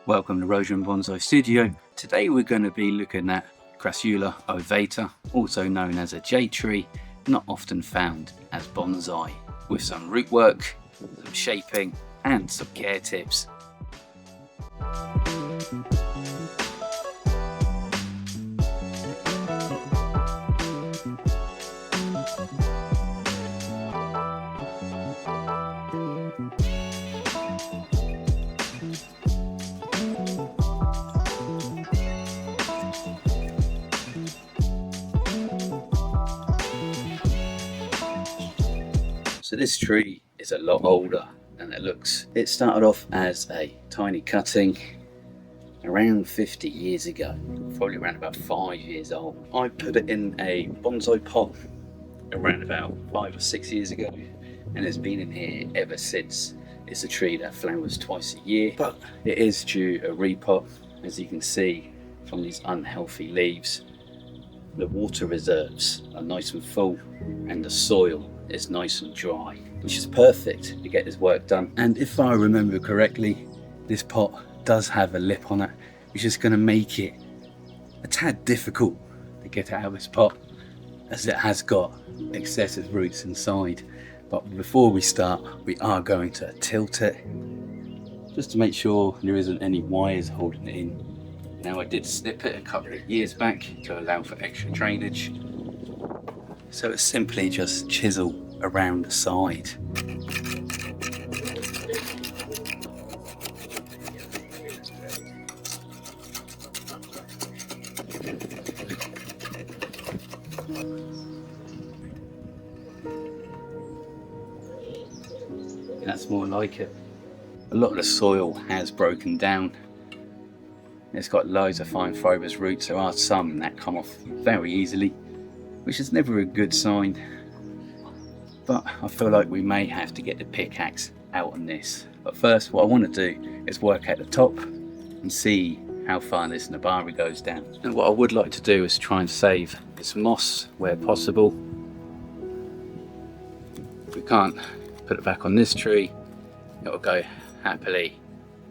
Welcome to Roger & Bonsai Studio. Today we're going to be looking at Crassula ovata, also known as a jade tree, not often found as bonsai, with some root work, some shaping and some care tips. So this tree is a lot older than it looks. It started off as a tiny cutting around 50 years ago, probably around about 5 years old. I put it in a bonsai pot around about 5 or 6 years ago, and it's been in here ever since. It's a tree that flowers twice a year, but it is due a repot. As you can see from these unhealthy leaves, the water reserves are nice and full and the soil is nice and dry, which is perfect to get this work done. And if I remember correctly, this pot does have a lip on it, which is going to make it a tad difficult to get out of this pot, as it has got excessive roots inside. But before we start, we are going to tilt it just to make sure there isn't any wires holding it in. Now, I did snip it a couple of years back to allow for extra drainage. So it's simply just chisel around the side. That's more like it. A lot of the soil has broken down. It's got loads of fine fibrous roots. There are some that come off very easily, which is never a good sign. But I feel like we may have to get the pickaxe out on this. But first, what I want to do is work at the top and see how far this nabari goes down. And what I would like to do is try and save this moss where possible. If we can't put it back on this tree, it will go happily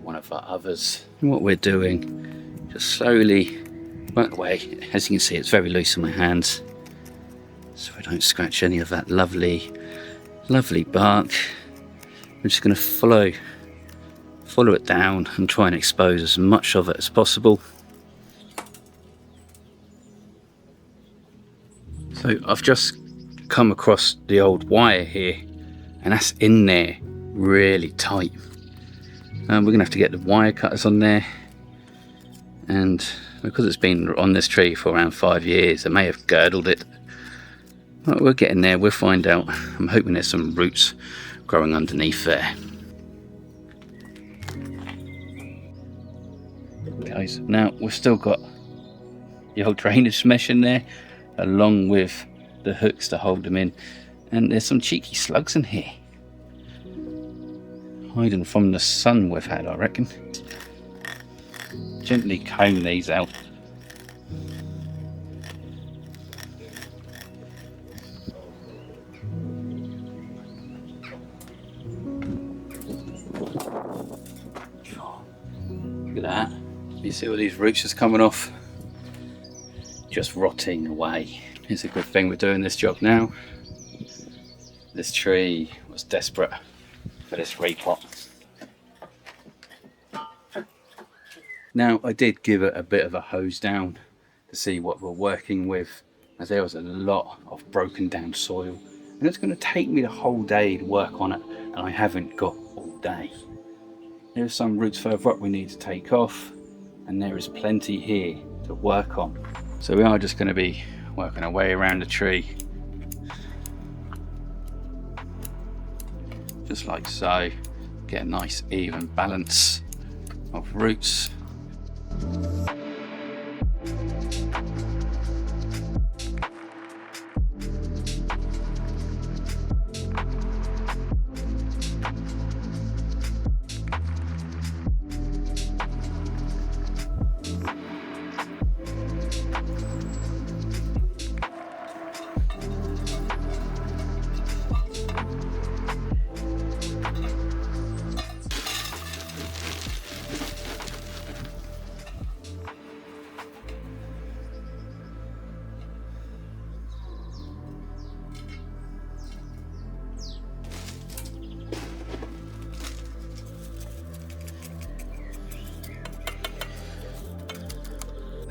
one of our others. And what we're doing, just slowly work away. As you can see, it's very loose in my hands, so I don't scratch any of that lovely bark. I'm just going to follow it down and try and expose as much of it as possible. So I've just come across the old wire here, and that's in there really tight. We're going to have to get the wire cutters on there, and because it's been on this tree for around 5 years, it may have girdled it. But we're getting there, we'll find out. I'm hoping there's some roots growing underneath there. Okay, so now we've still got the old drainage mesh in there, along with the hooks to hold them in. And there's some cheeky slugs in here, hiding from the sun we've had, I reckon. Gently comb these out. Look at that. You see all these roots just coming off? Just rotting away. It's a good thing we're doing this job now. This tree was desperate for this repot. Now, I did give it a bit of a hose down to see what we're working with, as there was a lot of broken down soil, and it's going to take me the whole day to work on it, and I haven't got all day. There's some roots further up we need to take off, and there is plenty here to work on. So we are just going to be working our way around the tree, just like so. Get a nice even balance of roots.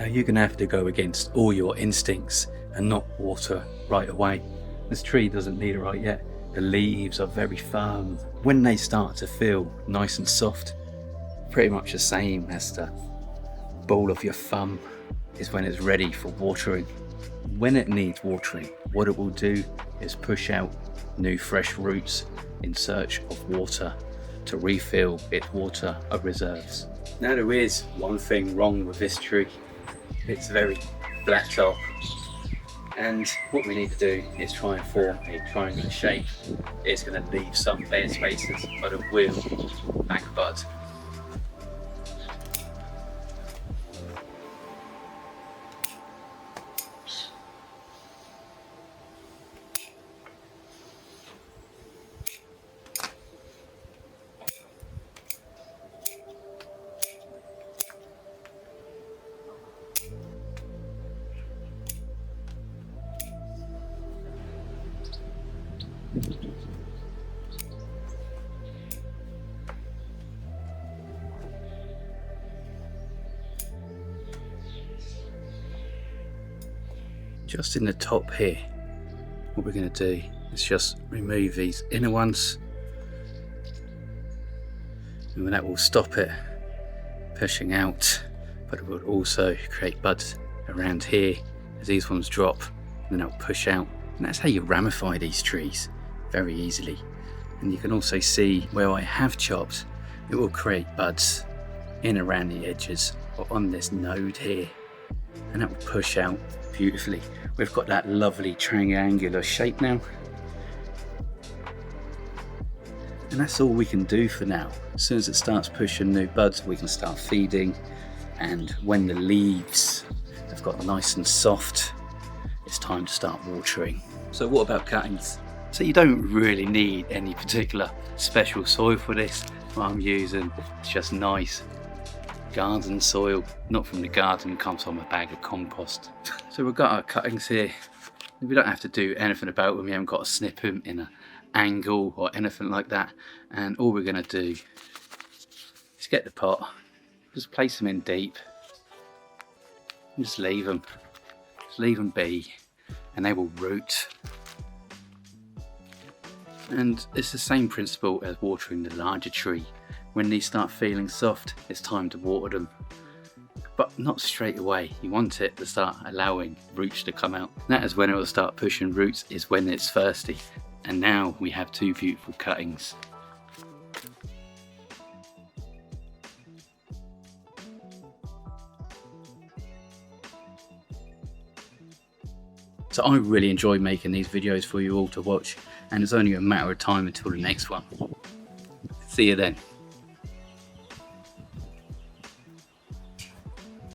Now you're going to have to go against all your instincts and not water right away. This tree doesn't need it right yet. The leaves are very firm. When they start to feel nice and soft, pretty much the same as the ball of your thumb, is when it's ready for watering. When it needs watering, what it will do is push out new fresh roots in search of water to refill its water reserves. Now there is one thing wrong with this tree. It's very flat top, and what we need to do is try and form a triangular shape. It's going to leave some bare spaces, but it will back bud. Just in the top here, what we're going to do is just remove these inner ones, and that will stop it pushing out, but it will also create buds around here as these ones drop, and then it'll push out. And that's how you ramify these trees very easily. And you can also see where I have chopped, it will create buds in around the edges or on this node here, and that will push out beautifully. We've got that lovely triangular shape now, and that's all we can do for now. As soon as it starts pushing new buds, we can start feeding, and when the leaves have got nice and soft, it's time to start watering. So what about cuttings? So you don't really need any particular special soil for this. What I'm using is just nice garden soil, not from the garden, comes from a bag of compost. So we've got our cuttings here. We don't have to do anything about them. We haven't got to snip them in an angle or anything like that. And all we're going to do is get the pot, just place them in deep, and just leave them be, and they will root. And it's the same principle as watering the larger tree. When these start feeling soft, it's time to water them, but not straight away. You want it to start allowing roots to come out. That is when it will start pushing roots, is when it's thirsty. And now we have two beautiful cuttings. So I really enjoy making these videos for you all to watch, and it's only a matter of time until the next one. See you then.